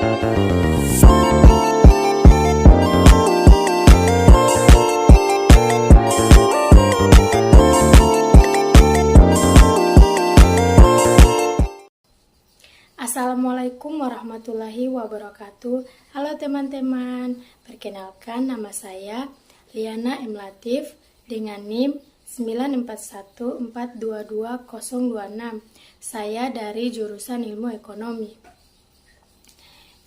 Assalamualaikum warahmatullahi wabarakatuh. Halo teman-teman, perkenalkan nama saya Liana M. Latif dengan NIM 9414222026. Saya dari jurusan Ilmu Ekonomi.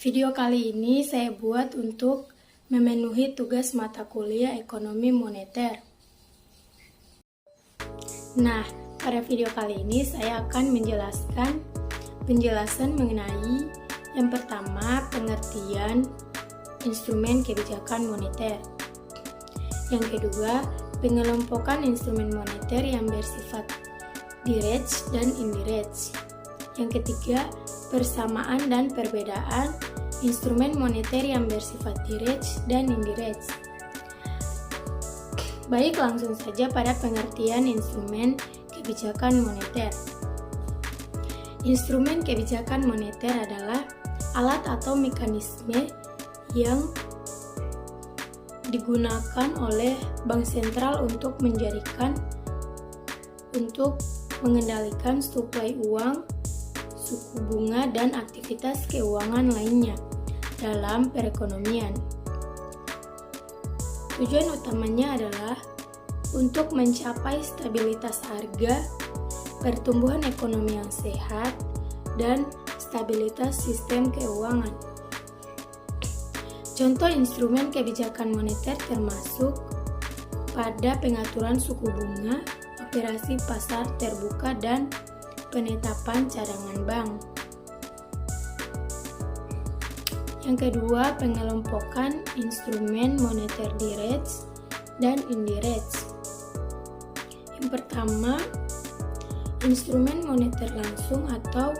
Video kali ini saya buat untuk memenuhi tugas mata kuliah Ekonomi Moneter. Nah, pada video kali ini saya akan penjelasan mengenai yang pertama, pengertian instrumen kebijakan moneter. Yang kedua, pengelompokan instrumen moneter yang bersifat direct dan indirect. Yang ketiga, persamaan dan perbedaan instrumen moneter yang bersifat direct dan indirect. Baik, langsung saja pada pengertian instrumen kebijakan moneter. Instrumen kebijakan moneter adalah alat atau mekanisme yang digunakan oleh bank sentral untuk mengendalikan suplai uang, suku bunga, dan aktivitas keuangan lainnya dalam perekonomian. Tujuan utamanya adalah untuk mencapai stabilitas harga, pertumbuhan ekonomi yang sehat, dan stabilitas sistem keuangan. Contoh instrumen kebijakan moneter termasuk pada pengaturan suku bunga, operasi pasar terbuka, dan penetapan cadangan bank. Yang kedua, pengelompokan instrumen moneter direct dan indirect. Yang pertama, instrumen moneter langsung atau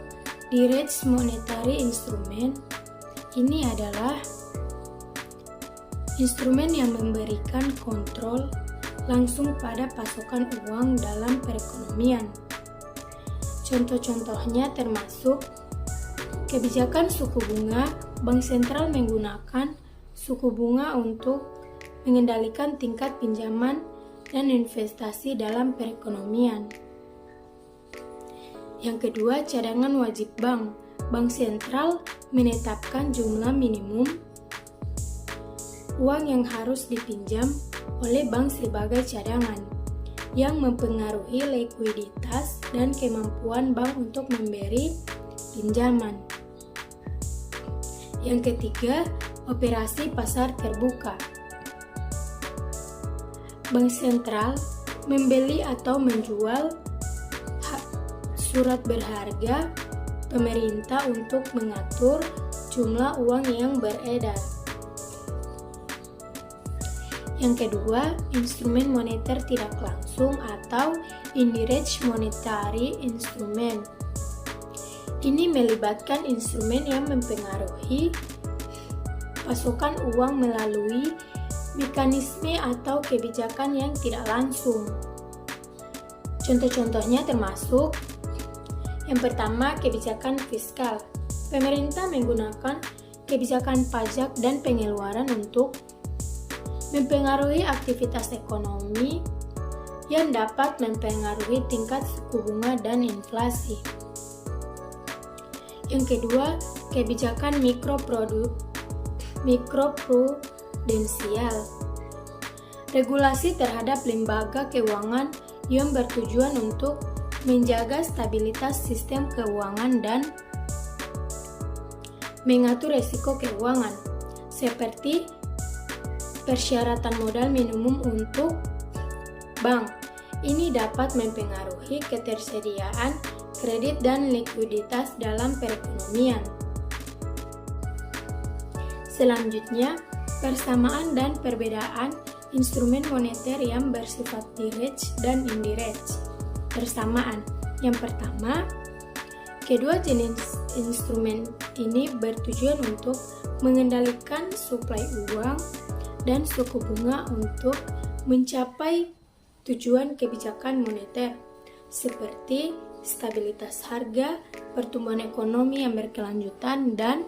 direct monetary instrument. Ini adalah instrumen yang memberikan kontrol langsung pada pasokan uang dalam perekonomian. Contoh-contohnya termasuk kebijakan suku bunga. Bank sentral menggunakan suku bunga untuk mengendalikan tingkat pinjaman dan investasi dalam perekonomian. Yang kedua, cadangan wajib bank. Bank sentral menetapkan jumlah minimum uang yang harus dipinjam oleh bank sebagai cadangan, yang mempengaruhi likuiditas dan kemampuan bank untuk memberi pinjaman. Yang ketiga, operasi pasar terbuka. Bank sentral membeli atau menjual surat berharga pemerintah untuk mengatur jumlah uang yang beredar. Yang kedua, instrumen moneter tidak langsung atau indirect monetary instrument. Ini melibatkan instrumen yang mempengaruhi pasokan uang melalui mekanisme atau kebijakan yang tidak langsung. Contoh-contohnya termasuk yang pertama, kebijakan fiskal. Pemerintah menggunakan kebijakan pajak dan pengeluaran untuk mempengaruhi aktivitas ekonomi yang dapat mempengaruhi tingkat suku bunga dan inflasi. Yang kedua, kebijakan mikroprudensial. Regulasi terhadap lembaga keuangan yang bertujuan untuk menjaga stabilitas sistem keuangan dan mengatur risiko keuangan, seperti persyaratan modal minimum untuk bank. Ini dapat mempengaruhi ketersediaan kredit dan likuiditas dalam perekonomian. Selanjutnya, persamaan dan perbedaan instrumen moneter yang bersifat direct dan indirect. Persamaan. Yang pertama, kedua jenis instrumen ini bertujuan untuk mengendalikan suplai uang dan suku bunga untuk mencapai tujuan kebijakan moneter seperti stabilitas harga, pertumbuhan ekonomi yang berkelanjutan, dan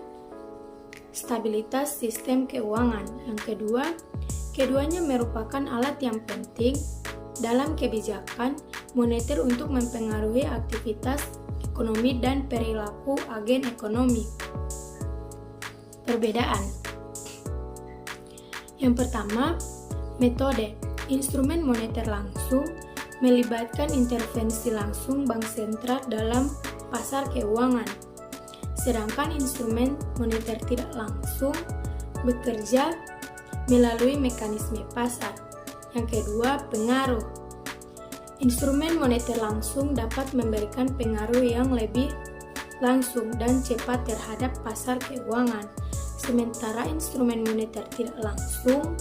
stabilitas sistem keuangan. Yang kedua, keduanya merupakan alat yang penting dalam kebijakan moneter untuk mempengaruhi aktivitas ekonomi dan perilaku agen ekonomi. Perbedaan. Yang pertama, metode. Instrumen moneter langsung melibatkan intervensi langsung bank sentral dalam pasar keuangan. Sedangkan instrumen moneter tidak langsung bekerja melalui mekanisme pasar. Yang kedua, pengaruh. Instrumen moneter langsung dapat memberikan pengaruh yang lebih langsung dan cepat terhadap pasar keuangan, sementara instrumen moneter tidak langsung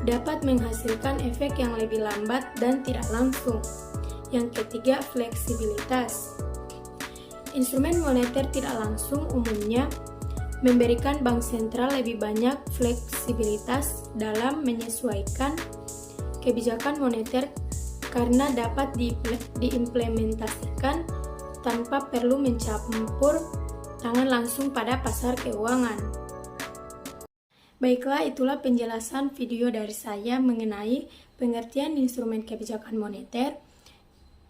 dapat menghasilkan efek yang lebih lambat dan tidak langsung. Yang ketiga, fleksibilitas. Instrumen moneter tidak langsung umumnya memberikan bank sentral lebih banyak fleksibilitas dalam menyesuaikan kebijakan moneter karena dapat diimplementasikan tanpa perlu mencampur tangan langsung pada pasar keuangan. Baiklah, itulah penjelasan video dari saya mengenai pengertian instrumen kebijakan moneter,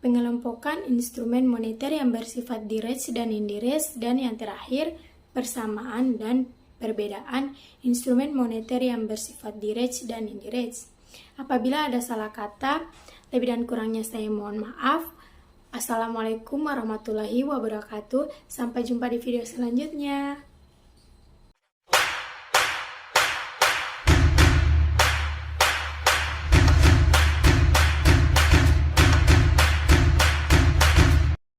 pengelompokan instrumen moneter yang bersifat direct dan indirect, dan yang terakhir, persamaan dan perbedaan instrumen moneter yang bersifat direct dan indirect. Apabila ada salah kata, lebih dan kurangnya saya mohon maaf. Assalamualaikum warahmatullahi wabarakatuh. Sampai jumpa di video selanjutnya.